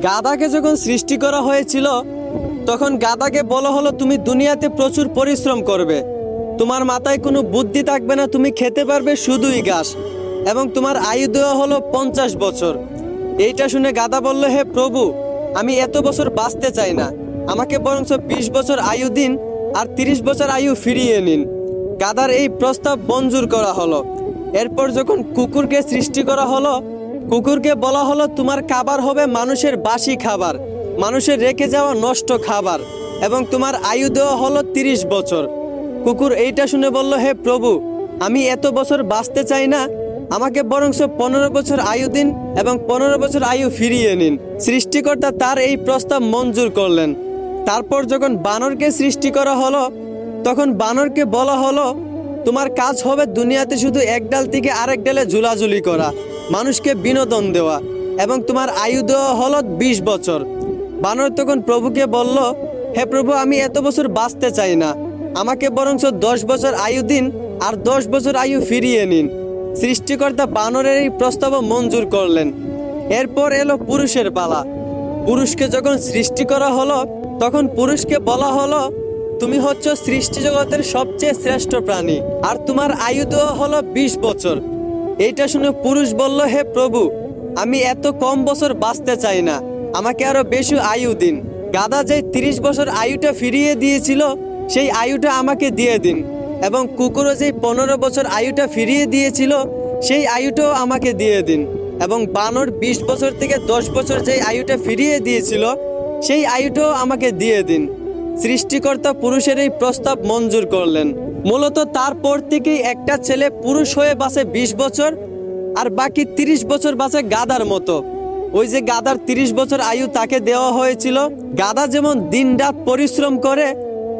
গাধাকে যখন সৃষ্টি করা হয়েছিল তখন গাধাকে বলা হলো তুমি দুনিয়াতে প্রচুর পরিশ্রম করবে, তোমার মাথায় কোনো বুদ্ধি থাকবে না, তুমি খেতে পারবে শুধুই ঘাস, এবং তোমার আয়ু দেওয়া হলো 50 বছর। এইটা শুনে গাধা বলল, হে প্রভু, আমি এত বছর বাঁচতে চাই না, আমাকে বরঞ্চ 20 বছর আয়ু দিন আর 30 বছর আয়ু ফিরিয়ে নিন। গাধার এই প্রস্তাব মঞ্জুর করা হলো। এরপর যখন কুকুরকে সৃষ্টি করা হলো, কুকুরকে বলা হলো তোমার খাবার হবে মানুষের বাসি খাবার, মানুষের রেখে যাওয়া নষ্ট খাবার, এবং তোমার আয়ু দেওয়া হলো 30 বছর। কুকুর এইটা শুনে বলল, হে প্রভু, আমি এত বছর বাঁচতে চাই না, আমাকে বরঞ্চ 15 বছর আয়ু দিন এবং 15 বছর আয়ু ফিরিয়ে নিন। সৃষ্টিকর্তা তার এই প্রস্তাব মঞ্জুর করলেন। তারপর যখন বানরকে সৃষ্টি করা হলো তখন বানরকে বলা হলো তোমার কাজ হবে দুনিয়াতে শুধু এক ডাল থেকে আরেক ডালে ঝুলাঝুলি করা, মানুষকে বিনোদন দেওয়া, এবং তোমার আয়ু দেওয়া হলো 20 বছর। বানর তখন প্রভুকে বলল, হে প্রভু, আমি এত বছর বাঁচতে চাই না, আমাকে বরঞ্চ 10 বছর আয়ু দিন আর 10 বছর আয়ু ফিরিয়ে নিন। সৃষ্টিকর্তা বানরের এই প্রস্তাব মঞ্জুর করলেন। এরপর এলো পুরুষের পালা। পুরুষকে যখন সৃষ্টি করা হলো তখন পুরুষকে বলা হলো তুমি হচ্ছ সৃষ্টি জগতের সবচেয়ে শ্রেষ্ঠ প্রাণী, আর তোমার আয়ু দেওয়া হলো 20 বছর। এইটা শুনে পুরুষ বলল, হে প্রভু, আমি এত কম বছর বাঁচতে চাই না, আমাকে আরো বেশি আয়ু দিন। গাধা যে 30 বছর আয়ুটা ফিরিয়ে দিয়েছিল সেই আয়ুটা আমাকে দিয়ে দিন, এবং কুকুরও যে 15 বছর আয়ুটা ফিরিয়ে দিয়েছিল সেই আয়ুটাও আমাকে দিয়ে দিন, এবং বানর 20 বছর থেকে 10 বছর যে আয়ুটা ফিরিয়ে দিয়েছিল সেই আয়ুটাও আমাকে দিয়ে দিন। সৃষ্টিকর্তা পুরুষের এই প্রস্তাব মঞ্জুর করলেন। মূলত তারপর থেকেই একটা ছেলে পুরুষ হয়ে বাঁচে 20 বছর আর বাকি 30 বছর বাঁচে গাধার মতো। ওই যে গাধার 30 বছর আয়ু তাকে দেওয়া হয়েছিল। গাধা যেমন দিন রাত পরিশ্রম করে,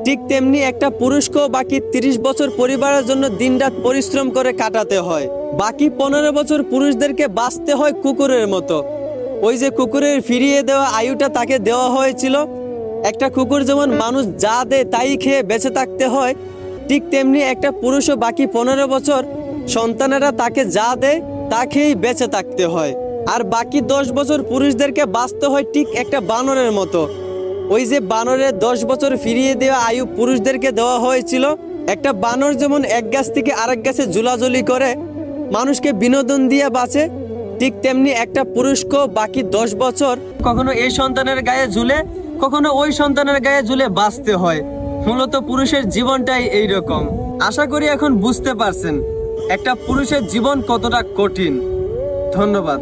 ঠিক তেমনি একটা পুরুষকেও বাকি 30 বছর পরিবারের জন্য দিন রাত পরিশ্রম করে কাটাতে হয়। বাকি 15 বছর পুরুষদেরকে বাঁচতে হয় কুকুরের মতো। ওই যে কুকুরের ফিরিয়ে দেওয়া আয়ুটা তাকে দেওয়া হয়েছিল। একটা কুকুর যেমন মানুষ যা দেয় তাই খেয়ে বেঁচে থাকতে হয়, ঠিক তেমনি একটা পুরুষও বাকি 15 বছর সন্তানেরা তাকে যা দেয় তা খেয়েই বেঁচে থাকতে হয়। আর বাকি 10 বছর পুরুষদেরকে বাঁচতে হয় ঠিক একটা বানরের মতো। ওই যে বানরের 10 বছর ফিরিয়ে দেওয়া আয়ু পুরুষদেরকে দেওয়া হয়েছিল। একটা বানর যেমন এক গাছ থেকে আরেক গাছে ঝুলাঝুলি করে মানুষকে বিনোদন দিয়ে বাঁচে, ঠিক তেমনি একটা পুরুষকেও বাকি 10 বছর কখনো এই সন্তানের গায়ে ঝুলে, কখনো ওই সন্তানের গায়ে ঝুলে বাঁচতে হয়। মূলত পুরুষের জীবনটাই এইরকম। আশা করি এখন বুঝতে পারছেন একটা পুরুষের জীবন কতটা কঠিন। ধন্যবাদ।